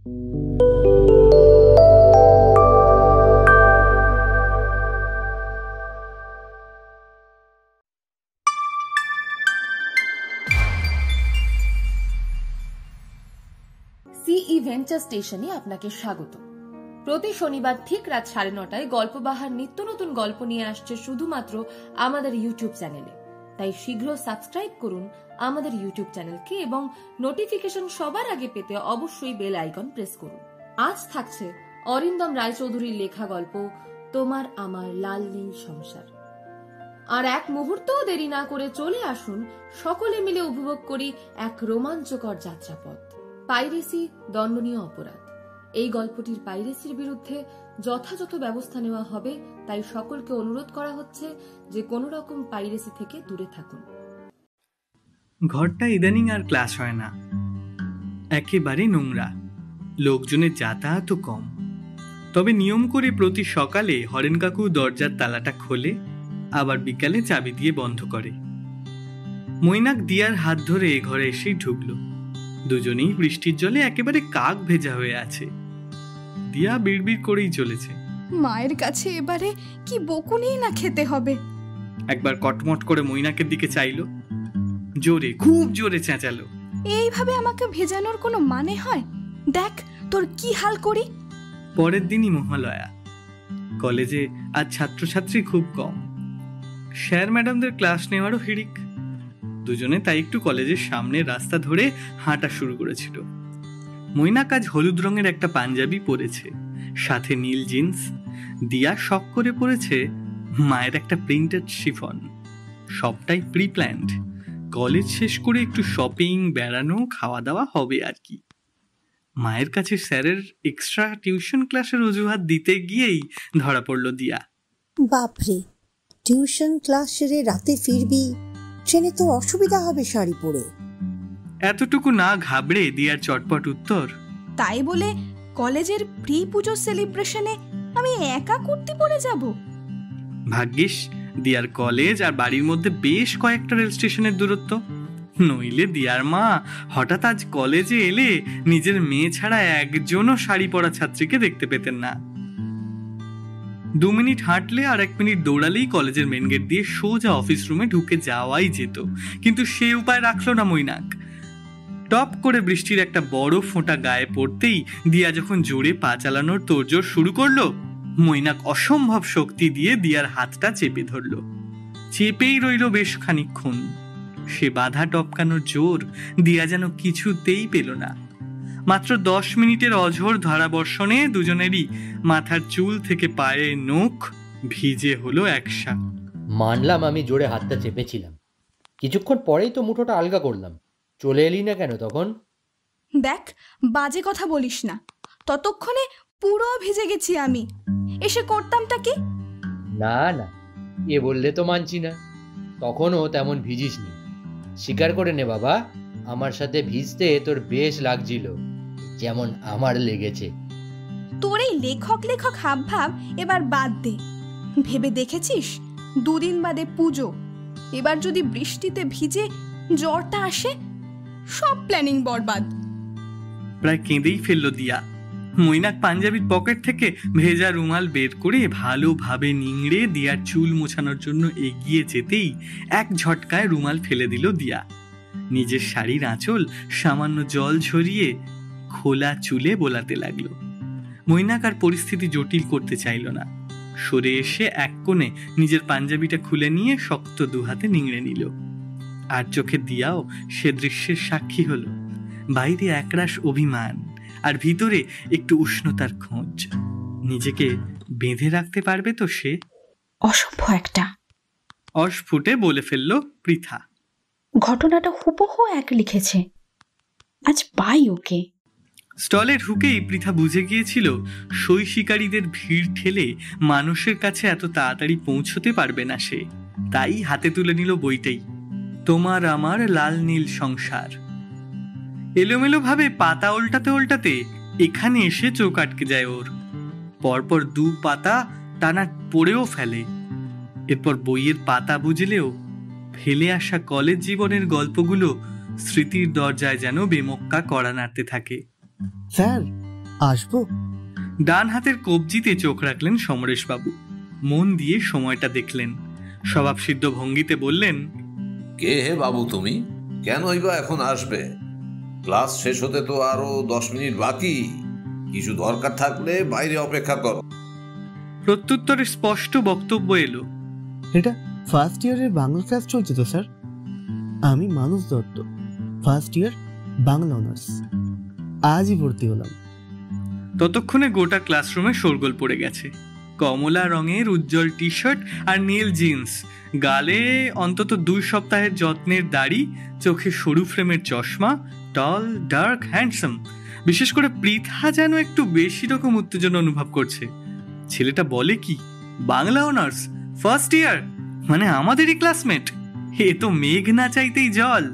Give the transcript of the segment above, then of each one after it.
সিই ভেঞ্চার স্টেশনে আপনাকে স্বাগত। প্রতি শনিবার ঠিক রাত 9:30টায় গল্পবাহার নিত্য নতুন গল্প নিয়ে আসছে শুধুমাত্র আমাদের ইউটিউব চ্যানেলে। তাই শীঘ্র সাবস্ক্রাইব করুন আমাদের ইউটিউব চ্যানেলকে এবং নোটিফিকেশন সবার আগে পেতে অবশ্যই বেল আইকন প্রেস করুন। আজ থাকছে অরিন্দম রায়চৌধুরীর লেখা গল্প তোমার আমার লাল নীল সংসার। আর এক মুহূর্তও দেরি না করে চলে আসুন, সকলে মিলে উপভোগ করি এক রোমাঞ্চকর যাত্রাপথ। পাইরেসি দণ্ডনীয় অপরাধ। এই গল্পটির পাইরেসির বিরুদ্ধে যথাযথ ব্যবস্থা নেওয়া হবে, তাই সকলকে অনুরোধ করা হচ্ছে যে কোনো রকম পাইরেসি থেকে দূরে থাকুন। ঘরটা ইদানিং আর ক্লাস হয় না, একেবারে নোংরা, লোকজনের যাতায়াতও কম। তবে নিয়ম করে প্রতি সকালে হরেন কাকু দরজার তালাটা খোলে, আবার বিকালে চাবি দিয়ে বন্ধ করে। মৈনাক দিয়ার হাত ধরে ঘরে এসেই ঢুকলো। দুজনেই বৃষ্টির জলে একেবারে কাক ভেজা হয়ে আছে। দিয়া বিড়বিড় করেই চলেছে, মায়ের কাছে এবারে কি বকুনি না খেতে হবে। একবার কটমট করে মৈনাকের দিকে চাইলো, জোরে, খুব জোরে চেঁচালো, এইভাবে আমাকে ভেজানোর কোনো মানে হয়? দেখ তোর কি হাল করি। পরের দিনই মহালয়া। কলেজে আজ ছাত্রছাত্রী খুব কম, স্যার ম্যাডামদের ক্লাস নেওয়ারও হিড়িক। দুজনে তাই একটু কলেজের সামনে রাস্তা ধরে হাঁটা শুরু করেছিল। মৈনাক আজ হলুদ রঙের একটা পাঞ্জাবি পরেছে, সাথে নীল জিন্স। দিয়া শখ করে পরেছে মায়ের একটা প্রিন্টেড শিফন। সবটাই প্রি প্ল্যান্ড। কলেজ শেষ করে একটু শপিং, বেড়ানো, খাওয়া দাওয়া হবে আর কি। মায়ের কাছে স্যারের এক্সট্রা টিউশন ক্লাসের অজুহাত দিতে গিয়েই ধরা পড়ল দিয়া। বাপরে, টিউশন ক্লাস সেরে রাতে ফিরবি, ট্রেনে তো অসুবিধা হবে শাড়ি পরে। এতটুকু না ঘাবড়ে দিয়ার চটপট উত্তর, তাই বলে কলেজের প্রি পুজো সেলিব্রেশনে আমি একা কুর্তি পরে যাব? ভাগ্যিস দিয়ার কলেজ আর বাড়ির মধ্যে বেশ কয়েকটা রেল স্টেশনের দূরত্ব। নইলে দিয়ার মা হঠাৎ আজ কলেজে এলে নিজের মেয়ে ছাড়া একজনও শাড়ি পরা ছাত্রীকে দেখতে পেতেন না। 2 মিনিট হাঁটলে আর 1 মিনিট দৌড়ালেই কলেজের মেন গেট দিয়ে সোজা অফিস রুমে ঢুকে যাওয়াই যেত। কিন্তু সে উপায় রাখলো না মৈনাক। টপ করে বৃষ্টির একটা বড় ফোঁটা গায়ে পড়তেই দিয়া যখন জোরে পা চালানোর তোড়জোড় শুরু করলো, মৈনাক অসম্ভব শক্তি দিয়ে দিয়ার হাতটা চেপে ধরলো। চেপেই রইল বেশ খানিকক্ষণ। সে বাধা টপকানোর জোর দিয়া যেন কিছুতেই পেল না। মাত্র 10 মিনিটের অঝোর ধারাবর্ষণে দুজনেরই মাথার চুল থেকে পায়ের নখ ভিজে হলো একসা। মানলাম আমি জোরে হাতটা চেপেছিলাম, কিছুক্ষণ পরেই তো মুঠোটা আলগা করলাম। চলে এলি না কেন তখন? দেখ, বাজে কথা বলিস না। ততক্ষণে পুরো ভিজে গেছি আমি। এসে করতামটা কি? না না, এ বললে তো মানছি না। তখনও তেমন ভিজিসনি। স্বীকার করে নে বাবা, আমার সাথে ভিজতে তোর বেশ লাগছিল, যেমন আমার লেগেছে। তোর এই লেখক লেখক হাব ভাব এবার বাদ দে। ভেবে দেখেছিস 2 দিন বাদে পুজো, এবার যদি বৃষ্টিতে ভিজে জ্বরটা আসে, সব প্ল্যানিং বরবাদ। প্রায় কেঁদেই ফেললো দিয়া। মৈনাক পাঞ্জাবির পকেট থেকে ভেজা রুমাল বের করে ভালোভাবে নিংড়ে দিয়ার চুল মোছানোর জন্য এগিয়ে যেতেই এক ঝটকায় রুমাল ফেলে দিল দিয়া। নিজের শাড়ির আঁচল সামান্য জল ঝরিয়ে খোলা চুলে বোলাতে লাগলো। মৈনাক আর পরিস্থিতি জটিল করতে চাইল না। সরে এসে এক কোণে নিজের পাঞ্জাবিটা খুলে নিয়ে শক্ত 2 হাতে নিংড়ে নিল। আর চোখে দিয়াও সে দৃশ্যের সাক্ষী হলো। বাইরে একরাশ অভিমান আর ভিতরে একটু উষ্ণতার খোঁজ। নিজেকে বেঁধে রাখতে পারবে তো সে? অসভ্য একটা, অস্ফুটে বলে ফেলল পৃথা। ঘটনাটা হুবহু এক লিখেছে। আজ পাই ওকে। স্টলে ঢুকেই পৃথা বুঝে গিয়েছিল সই শিকারীদের ভিড় ঠেলে মানুষের কাছে এত তাড়াতাড়ি পৌঁছতে পারবে না সে। তাই হাতে তুলে নিল বইটাই, তোমার আমার লাল নীল সংসার। এলোমেলো ভাবে পাতা উল্টাতে উল্টাতে এখানে এসে চোখ আটকে যায় ওর। পরপর 2 পাতা টানা পড়েও ফেলে। এরপর বইয়ের পাতা বুঝলেও ফেলে আসা কলেজ জীবনের গল্পগুলো স্মৃতির দরজায় যেন বেমক্কা কড়া নাড়তে থাকে। স্যার, আসবো? ডান হাতের কবজিতে চোখ রাখলেন সমরেশবাবু। মন দিয়ে সময়টা দেখলেন, স্বভাবসিদ্ধ ভঙ্গিতে বললেন, কে হে বাবু তুমি? কেনই বা এখন আসবে? ক্লাস শেষ হতে তো আরো 10 মিনিট বাকি। কিছু দরকার থাকলে বাইরে অপেক্ষা করো। প্রত্যুত্তরে স্পষ্ট বক্তব্য এলো, এটা ফার্স্ট ইয়ারের বাংলা ক্লাস চলছে তো স্যার। আমি মানুষ Dutta, first year Bangla honours, আজই ভর্তি হলাম। ততক্ষণে গোটা ক্লাসরুমে শোরগোল পড়ে গেছে। কমলা রঙের উজ্জ্বল টি শার্ট আর নীল জিন্স, গালে অন্তত 2 সপ্তাহের যত্নের দাড়ি, চোখে সরু ফ্রেমের চশমা, টল, ডার্ক, হ্যান্ডসাম। বিশেষ করে পৃথা যেন একটু বেশি রকম উত্তেজনা অনুভব করছে। ছেলেটা বলে কি, বাংলা অনার্স, ফার্স্ট ইয়ার, মানে আমাদেরই ক্লাসমেট। এ তো মেঘ না চাইতেই জল।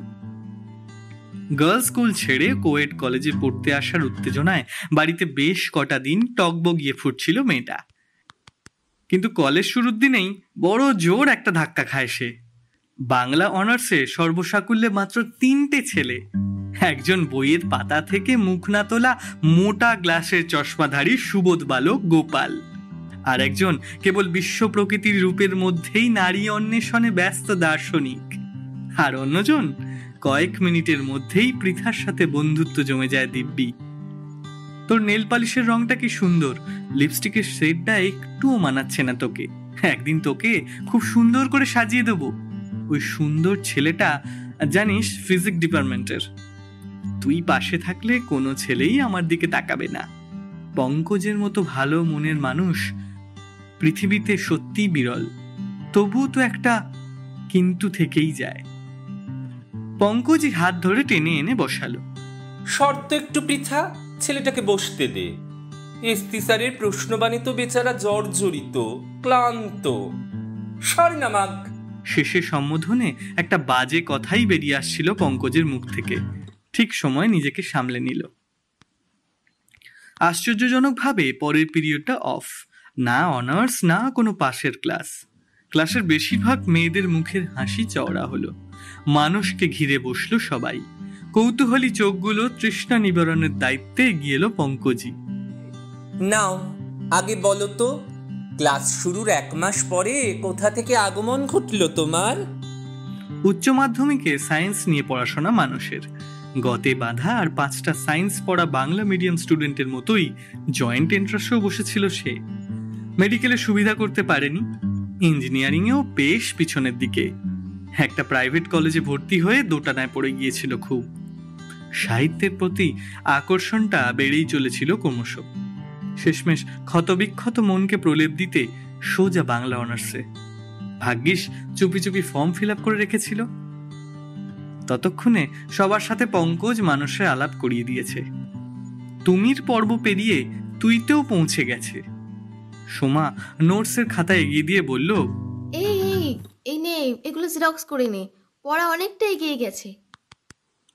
গার্লস স্কুল ছেড়ে কোয়েট কলেজে পড়তে আসার উত্তেজনায় বাড়িতে বেশ কটা দিন টকবগিয়ে ফুটছিল মেয়েটা। কিন্তু কলেজ শুরুর দিনেই বড় জোর একটা ধাক্কা খায় সে। বাংলা অনার্সে সর্বসাকুল্যে মাত্র 3টে ছেলে। একজন বইয়ের পাতা থেকে মুখ না তোলা মোটা গ্লাসের চশমাধারী সুবোধ বালক গোপাল, আর একজন কেবল বিশ্ব প্রকৃতির রূপের মধ্যেই নারী অন্বেষণে ব্যস্ত দার্শনিক, আর অন্যজন কয়েক মিনিটের মধ্যেই পৃথার সাথে বন্ধুত্ব জমে যায় দিব্যি। তোর নেল পালিশের রংটা কি সুন্দর, লিপস্টিকের শেডটা একটুও মানাচ্ছে না তোকে, একদিন তোকে খুব সুন্দর করে সাজিয়ে দেবো। ওই সুন্দর ছেলেটা জানিস ফিজিক্স ডিপার্টমেন্টের। তুই পাশে থাকলে কোনো ছেলেই আমার দিকে তাকাবে না। পঙ্কজের মতো ভালো মনের মানুষ পৃথিবীতে সত্যিই বিরল, তবুও তো একটা কিন্তু থেকেই যায়। পঙ্কজই হাত ধরে টেনে এনে বসালো। শর্ত একটু পৃথা, ছেলেটাকে বসতে দে। এসপি স্যারের প্রশ্নবাণী তো বেচারা জর্জরিত, ক্লান্ত। সর না মাগ। শেষে সম্বোধনে একটা বাজে কথাই বেরিয়ে আসছিল পঙ্কজের মুখ থেকে। ঠিক সময় নিজেকে সামলে নিল। আশ্চর্যজনকভাবে পরের পিরিয়ডটা অফ, না অনার্স না কোনো পাশের ক্লাস। ক্লাসের বেশিরভাগ মেয়েদের মুখের হাসি চওড়া হলো। মানুষকে ঘিরে বসলো সবাই। কৌতূহলী চোখগুলো তৃষ্ণা নিবারণের দায়িত্বে এগিয়ে এলো পঙ্কজি। নাও আগে বলো তো, ক্লাস শুরুর 1 মাস পরে কোথা থেকে আগমন ঘটলো তোমার? উচ্চ মাধ্যমিকে সায়েন্স নিয়ে পড়াশোনা মানুষের। গতে বাঁধা আর 5টা সায়েন্স পড়া বাংলা মিডিয়াম স্টুডেন্টের মতোই জয়েন্ট এন্ট্রান্সেও বসেছিল সে। মেডিকেলে সুবিধা করতে পারেনি, ইঞ্জিনিয়ারিংয়েও বেশ পিছনের দিকে। একটা প্রাইভেট কলেজে ভর্তি হয়ে দোটানায় পড়ে গিয়েছিল খুব। সাহিত্যের প্রতি আকর্ষণটা বেড়েই চলেছিল ক্রমশ। শেষমেশ ক্ষতবিক্ষত মনকে প্রলেপ দিতে সোজা বাংলা অনার্সে। ভাগ্যিস চুপি চুপি ফর্ম ফিল আপ করে রেখেছিল। ততক্ষণে সবার সাথে পঙ্কজ মানুষের আলাপ করিয়ে দিয়েছে। তুমির পর্ব পেরিয়ে তুইতেও পৌঁছে গেছে। সোমা নোটসের খাতা এগিয়ে দিয়ে বলল, এই নে, এগুলো জেরক্স করে নে, পড়া অনেকটা এগিয়ে গেছে।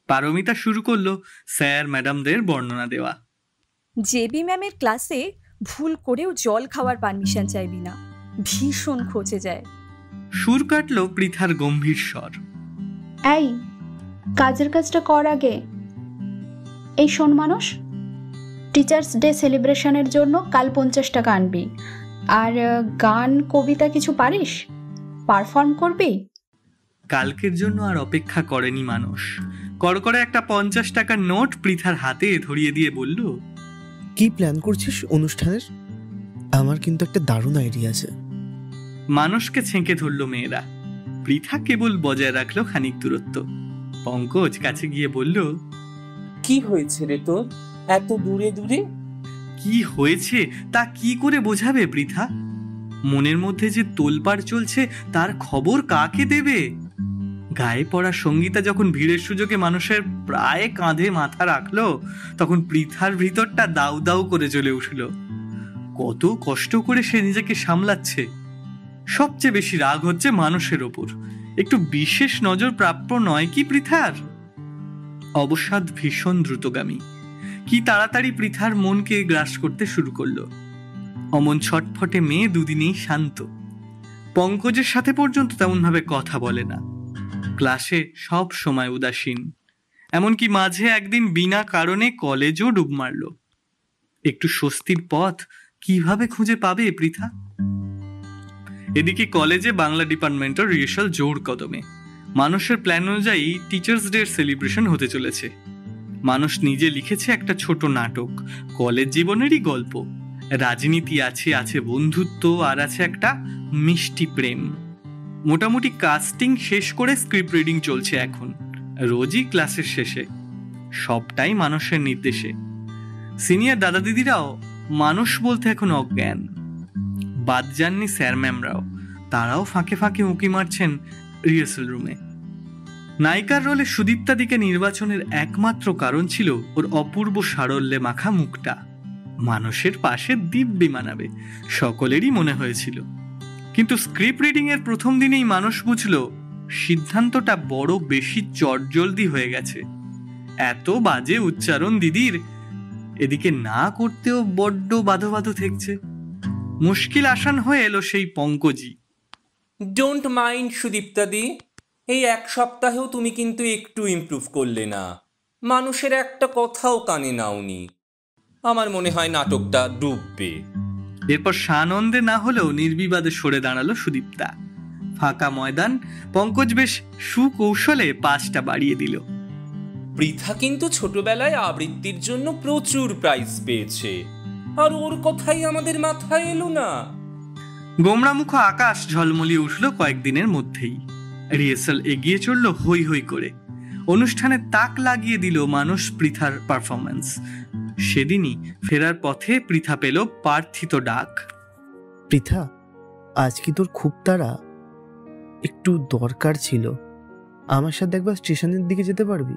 পারমিতা শুরু করলো স্যার ম্যাডামদের বর্ণনা দেওয়া। জেবি ম্যামের ক্লাসে ভুল করেও জল খাওয়ার পারমিশন চাইবি না, ভীষণ খচে যায়। সুর কাটলো পৃথার গম্ভীর স্বর। এই কাজের কাজটা কর আগে। এই শোন মানুষ, টিচার্স ডে সেলিব্রেশনের জন্য কাল 50 টাকা আনবি। আর গান কবিতা কিছু পারিস? পারফর্ম করবি? কালকের জন্য আর অপেক্ষা করেনি মানুষ। করকরে একটা 50 টাকার নোট পৃথার হাতে ধরিয়ে দিয়ে বলল, কি প্ল্যান করছিস অনুষ্ঠানের? আমার কিন্তু একটা দারুণ আইডিয়া আছে। মানুষকে ছেঁকে ধরল মেয়েরা। পৃথা কেবল বজায় রাখলো খানিক দূরত্ব। পঙ্কজ কাছে গিয়ে বলল, কি হয়েছে রে তোর এত দূরে দূরে? কি হয়েছে তা কি করে বোঝাবে পৃথা? মনের মধ্যে যে তোলপাড় চলছে তার খবর কাকে দেবে? গায়ে পড়া সঙ্গীতা যখন ভিড়ের সুযোগে মানুষের প্রায় কাঁধে মাথা রাখলো, তখন পৃথার ভিতরটা দাউ দাউ করে জ্বলে উঠল। কত কষ্ট করে সে নিজেকে সামলাচ্ছে। সবচেয়ে বেশি রাগ হচ্ছে মানুষের ওপর। একটু বিশেষ নজর প্রাপ্য নয় কি পৃথার? অবসাদ ভীষণ দ্রুতগামী। কি তাড়াতাড়ি পৃথার মনকে গ্রাস করতে শুরু করলো। অমন ছটফটে মেয়ে দুদিনেই শান্ত। পঙ্কজের সাথে পর্যন্ত তেমন ভাবে কথা বলে না। ক্লাসে সব সময় উদাসীন। এমনকি মাঝে একদিন বিনা কারণে কলেজও ডুব মারল। একটু স্বস্তির পথ কিভাবে খুঁজে পাবে পৃথা? এদিকে কলেজে বাংলা ডিপার্টমেন্টের রিহার্সাল জোর কদমে। মানুষের প্ল্যান অনুযায়ী টিচার্স ডে সেলিব্রেশন হতে চলেছে। মানুষ নিজে লিখেছে একটা ছোট নাটক, কলেজ জীবনেরই গল্প। রাজনীতি আছে, আছে বন্ধুত্ব, আর আছে একটা মিষ্টি প্রেম। মোটামুটি কাস্টিং শেষ করে স্ক্রিপ্ট রিডিং চলছে এখন, রোজই ক্লাসের শেষে, সবটাই মানুষের নির্দেশে। সিনিয়র দাদা দিদিরাও মানুষ বলতে এখন অজ্ঞান। বাদ যাননি স্যার ম্যামরাও, তারাও ফাঁকে ফাঁকে উঁকি মারছেন রিহার্সাল রুমে। নায়িকার রোলে সুদীপ্তাদিকে নির্বাচনের একমাত্র কারণ ছিল ওর অপূর্ব সারল্যে মাখা মুখটা। মানুষের পাশে দিব্যি মানাবে, সকলেরই মনে হয়েছিল। কিন্তু স্ক্রিপ্ট রিডিং এর প্রথম দিনেই মানুষ বুঝলো সিদ্ধান্তটা বড় বেশি চটজলদি হয়ে গেছে। এত বাজে উচ্চারণ দিদির, এদিকে না করতেও বড্ড বাধো বাধো ঠেকছে। মুশকিল আসান হয়ে এলো সেই পঙ্কজি। ডোন্ট মাইন্ড সুদীপ্তাদি, এই এক সপ্তাহেও তুমি কিন্তু একটু ইমপ্রুভ করলে না। মানুষের একটা কথাও কানে নাওনি। আমার মনে হয় নাটকটা ডুববে। এরপর সানন্দে না হলেও নির্বিবাদে সরে দাঁড়ালো সুদীপ্তা। ফাঁকা ময়দান, পঙ্কজ বেশ সুকৌশলে পাঁচটা বাড়িয়ে দিল। পৃথা কিন্তু ছোটবেলায় আবৃত্তির জন্য প্রচুর প্রাইজ পেয়েছে, আর ওর কথাই আমাদের মাথায় এলো না। গোমরামুখ আকাশ ঝলমলিয়ে উঠল কয়েকদিনের মধ্যেই। রিহার্সাল এগিয়ে চলল হই হই করে। অনুষ্ঠানে তাক লাগিয়ে দিল মানুষ পৃথার পারফরমেন্স। সেদিনই ফেরার পথে পৃথা পেল প্রার্থিত ডাক। পৃথা, আজ কি তোর খুব তাড়া? একটু দরকার ছিল, আমার সাথে একবার স্টেশনের দিকে যেতে পারবি?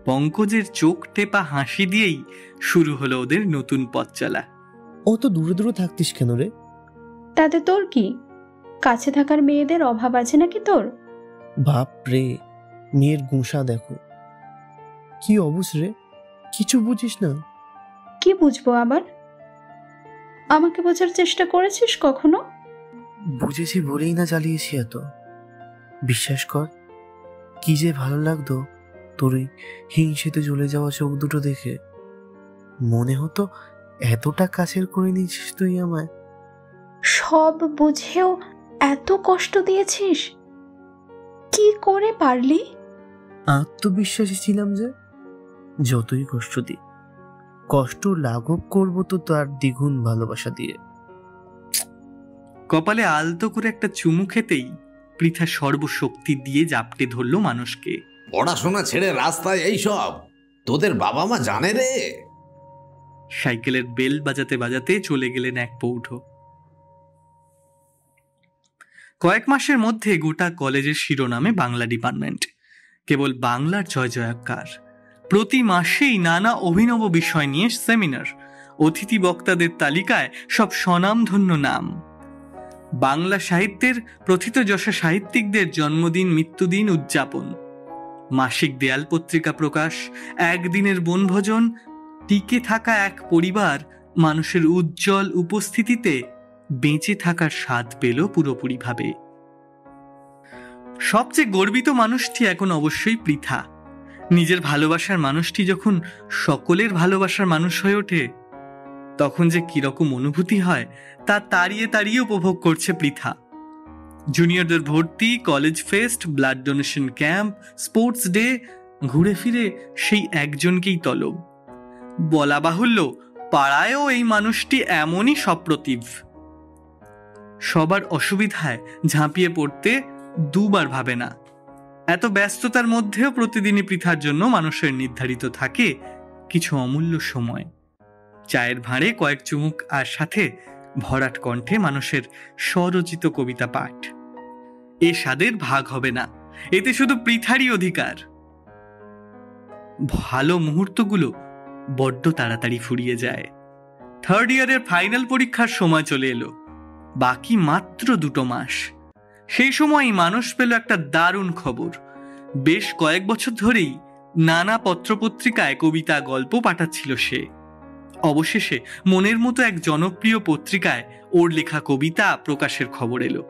পঙ্কজের চোখ টেপা হাসি দিয়েই শুরু হলো ওদের নতুন পথ চলা। অত দূরে দূরে থাকতিস কেন রে? তাতে তোর কি? কাছে থাকার মেয়েদের অভাব আছে নাকি তোর? বাপ রে, মেয়ের গুঁসা দেখো, কি অবুঝ রে, কিছু বুঝিস না? কি বুঝবো আবার? আমাকে বোঝার চেষ্টা করেছিস কখনো? বুঝেছি বলেই না চালিয়েছি এত। বিশ্বাস কর, কি যে ভালো লাগতো তোর ওই হিংসেতে জ্বলে যাওয়া চোখ দুটো দেখে। মনে হতো এতটা কাছের করে নিয়েছিস তুই আমায়। সব বুঝেও এত কষ্ট দিয়েছিস, কি করে পারলি? আত্মবিশ্বাসী ছিলাম যে যতই কষ্ট দিই, কষ্ট লাঘব করবো তো তার দ্বিগুণ ভালোবাসা দিয়ে। কপালে আলতো করে একটা চুমু খেতেই পৃথা সর্বশক্তি দিয়ে জাপটে ধরল মানুষকে। পড়াশোনা ছেড়ে রাস্তায় এইসব তোদের বাবা মা জানে রে? সাইকেলের বেল বাজাতে বাজাতে চলে গেলেন এক পৌঁঠো। কয়েক মাসের মধ্যে গোটা কলেজের শিরোনামে বাংলা ডিপার্টমেন্ট, কেবল বাংলার জয় জয়কার। প্রতি মাসেই নানা অভিনব বিষয় নিয়ে সেমিনার, অতিথি বক্তাদের তালিকায় সব স্বনামধন্য নাম। বাংলা সাহিত্যের প্রথিতযশা সাহিত্যিকদের জন্মদিন মৃত্যুদিন উদযাপন, মাসিক দেয়াল পত্রিকা প্রকাশ, একদিনের বনভোজন, টিকে থাকা এক পরিবার মানুষের উজ্জ্বল উপস্থিতিতে বেঁচে থাকার স্বাদ পেল পুরোপুরিভাবে। সবচেয়ে গর্বিত মানুষটি এখন অবশ্যই পৃথা। নিজের ভালোবাসার মানুষটি যখন সকলের ভালোবাসার মানুষ হয়ে ওঠে, তখন যে কিরকম অনুভূতি হয় তা তাড়িয়ে তাড়িয়ে উপভোগ করছে পৃথা। জুনিয়রদের ভর্তি, college fest, blood donation camp, sports day, ঘুরে ফিরে সেই একজনকেই তলব। বলা বাহুল্য, পাড়ায়ও এই মানুষটি এমনই সপ্রতিভ। সবার অসুবিধায় ঝাঁপিয়ে পড়তে দুবার ভাবে না। এত ব্যস্ততার মধ্যেও প্রতিদিনই পৃথার জন্য মানুষের নির্ধারিত থাকে কিছু অমূল্য সময়। চায়ের ভাঁড়ে কয়েক চুমুক আর সাথে ভরাট কণ্ঠে মানুষের স্বরচিত কবিতা পাঠ। এ স্বাদের ভাগ হবে না, এতে শুধু পৃথারই অধিকার। ভালো মুহূর্তগুলো বড্ড তাড়াতাড়ি ফুরিয়ে যায়। থার্ড ইয়ারের ফাইনাল পরীক্ষার সময় চলে এলো, বাকি মাত্র 2 মাস। সেই সময়ই মানুষ পেল একটা দারুণ খবর। বেশ কয়েক বছর ধরেই নানা পত্রপত্রিকায় কবিতা গল্প পাঠাচ্ছিল সে। অবশেষে মনের মতো এক জনপ্রিয় পত্রিকায় ওর লেখা কবিতা প্রকাশের খবর এলো।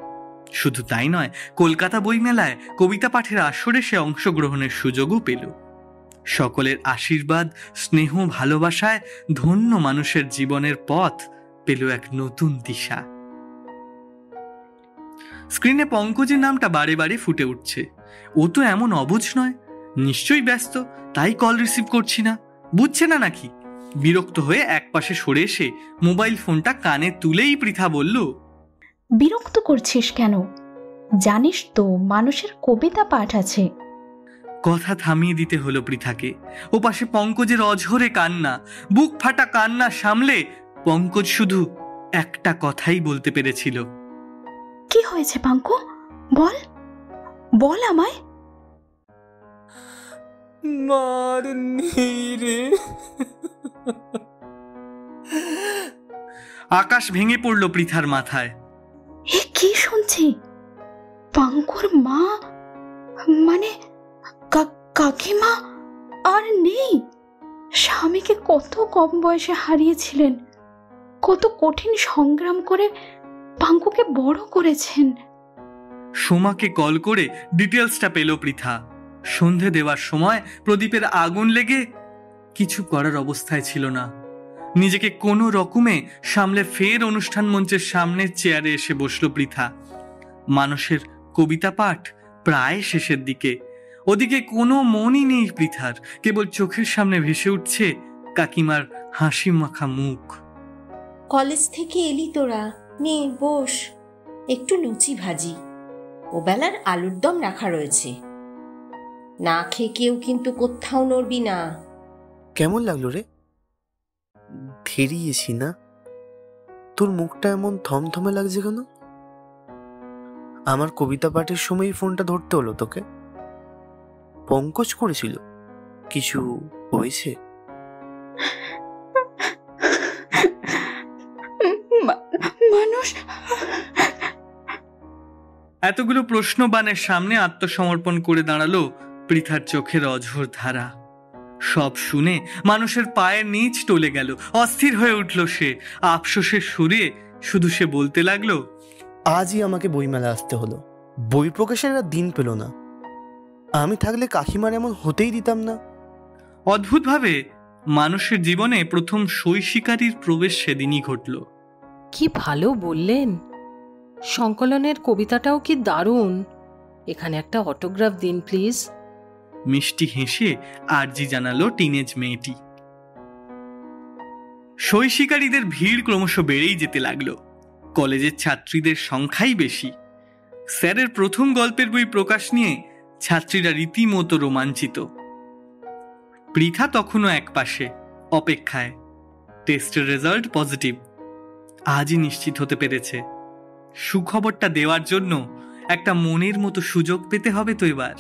শুধু তাই নয়, কলকাতা বইমেলায় কবিতা পাঠের আসরে সে অংশগ্রহণের সুযোগও পেল। সকলের আশীর্বাদ, স্নেহ, ভালোবাসায় ধন্য মানুষের জীবনের পথ পেল এক নতুন দিশা। স্ক্রিনে পঙ্কজের নামটা বারে বারে ফুটে উঠছে। ও তো এমন অবুঝ নয়, নিশ্চয়ই ব্যস্ত, তাই কল রিসিভ করছি না, বুঝছে না নাকি? বিরক্ত হয়ে একপাশে সরে এসে মোবাইল ফোনটা কানে তুলেই পৃথা বলল, বিরক্ত করছিস কেন? জানিস তো মানুষের কবিতা পাঠ আছে। কথা থামিয়ে দিতে হলো পৃথাকে। ও পাশে পঙ্কজের অঝরে কান্না, বুক ফাটা কান্না সামলে পঙ্কজ শুধু একটা কথাই বলতে পেরেছিল, কি হয়েছে পাঙ্কু? বল বল আমায়। মার নেই রে। আকাশ ভেঙে পড়ল পৃথার মাথায়। এ কি শুনছি? পাঙ্কুর মা মানে কাকিমা আর নেই। স্বামীকে কত কম বয়সে হারিয়েছিলেন, কত কঠিন সংগ্রাম করে পাঙ্কুকে বড় করেছেন। সোমাকে কল করে ডিটেলসটা পেল পৃথা। সন্ধে দেওয়ার সময় প্রদীপের আগুন লেগে কিছু করার অবস্থায় ছিল না। নিজেকে কোনো রকমে সামলে ফের অনুষ্ঠান মঞ্চের সামনে চেয়ারে এসে বসল পৃথা। মানুষের কবিতা পাঠ প্রায় শেষের দিকে। ওদিকে কোনো মনই নেই পৃথার, কেবল চোখের সামনে ভেসে উঠছে কাকিমার হাসি মাখা মুখ। কলেজ থেকে এলি তোরা, নে বস, একটু লুচি ভাজি, ওবেলার আলুর দম রাখা রয়েছে, না খেয়ে কেউ কিন্তু কোথাও নড়বি না। কেমন লাগলো রে? ধেরিয়েছি না? তোর মুখটা এমন থমথমে লাগছে কেন? আমার কবিতা পাঠের সময় ফোনটা ধরতে হলো তোকে? পঙ্কজ করেছিল? কিছু হয়েছে? মানুষ এতগুলো প্রশ্নবাণের সামনে আত্মসমর্পণ করে দাঁড়ালো পৃথার চোখের অঝোর ধারা। সব শুনে মানুষের পায়ের নিচ টলে গেল, অস্থির হয়ে উঠল সে। আফসোসের সুরে শুধু সে বলতে লাগলো, আজই আমাকে বইমেলা আসতে হলো, বই প্রকাশের আর দিন পেল না। আমি থাকলে কাকিমার এমন হতেই দিতাম না। অদ্ভুতভাবে মানুষের জীবনে প্রথম সই শিকারীর প্রবেশ সেদিনই ঘটল। কি ভালো বললেন, সংকলনের কবিতাটাও কি দারুণ। এখানে একটা অটোগ্রাফ দিন প্লিজ। মিষ্টি হেসে আর্জি জানালো টিনেজ মেয়েটি। সই শিকারীদের ভিড় ক্রমশ বেড়েই যেতে লাগলো। কলেজের ছাত্রীদের সংখ্যাই বেশি। স্যারের প্রথম গল্পের বই প্রকাশ নিয়ে ছাত্রীরা রীতিমতো রোমাঞ্চিত। পৃথা তখনও এক পাশে অপেক্ষায়। টেস্টের রেজাল্ট পজিটিভ, আজই নিশ্চিত হতে পেরেছে। সুখবরটা দেওয়ার জন্য একটা মনের মতো সুযোগ পেতে হবে তো এবার।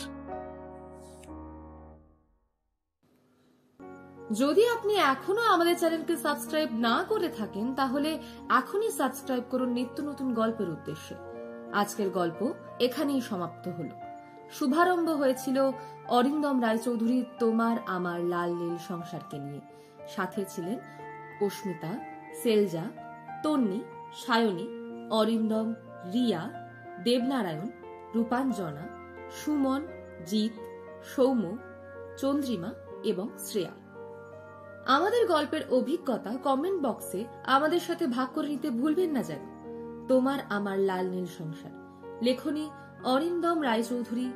যদি আপনি এখনো আমাদের চ্যানেলকে সাবস্ক্রাইব না করে থাকেন তাহলে এখনই সাবস্ক্রাইব করুন নিত্য নতুন গল্পের উদ্দেশ্যে। আজকের গল্প এখানেই সমাপ্ত হলো। শুভারম্ভ হয়েছিল অরিন্দম রায়চৌধুরীর তোমার আমার লাল নীল সংসারকে নিয়ে। সাথে ছিলেন অস্মিতা, সেলজা, তন্নি, সায়নী, অরিন্দম, রিয়া, দেবনারায়ণ, রূপাঞ্জনা, সুমন, জিৎ, সৌম্য, চন্দ্রিমা এবং শ্রেয়া। আমাদের গল্পের অভিজ্ঞতা কমেন্ট বক্সে আমাদের সাথে ভাগ করে নিতে ভুলবেন না যেন। তোমার আমার লাল নীল সংসার, লেখনী অরিন্দম রায়চৌধুরী,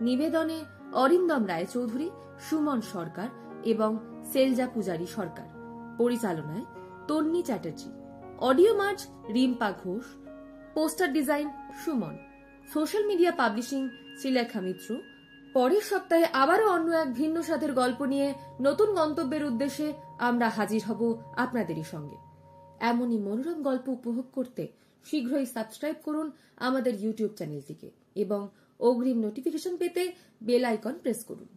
নিবেদনে অরিন্দম রায়চৌধুরী, সুমন সরকার এবং সেলজা পূজারী সরকার, পরিচালনায় তন্নি চ্যাটার্জি, অডিও মার্চ Rimpa Ghosh, poster design Suman, social media publishing Srilekha Mitra. পরের সপ্তাহে আবারও অন্য এক ভিন্ন স্বাদের গল্প নিয়ে নতুন গন্তব্যের উদ্দেশ্যে আমরা হাজির হব আপনাদেরই সঙ্গে। এমনই মনোরম গল্প উপভোগ করতে শীঘ্রই সাবস্ক্রাইব করুন আমাদের ইউটিউব চ্যানেলটিকে এবং অগ্রিম নোটিফিকেশন পেতে বেল আইকন প্রেস করুন।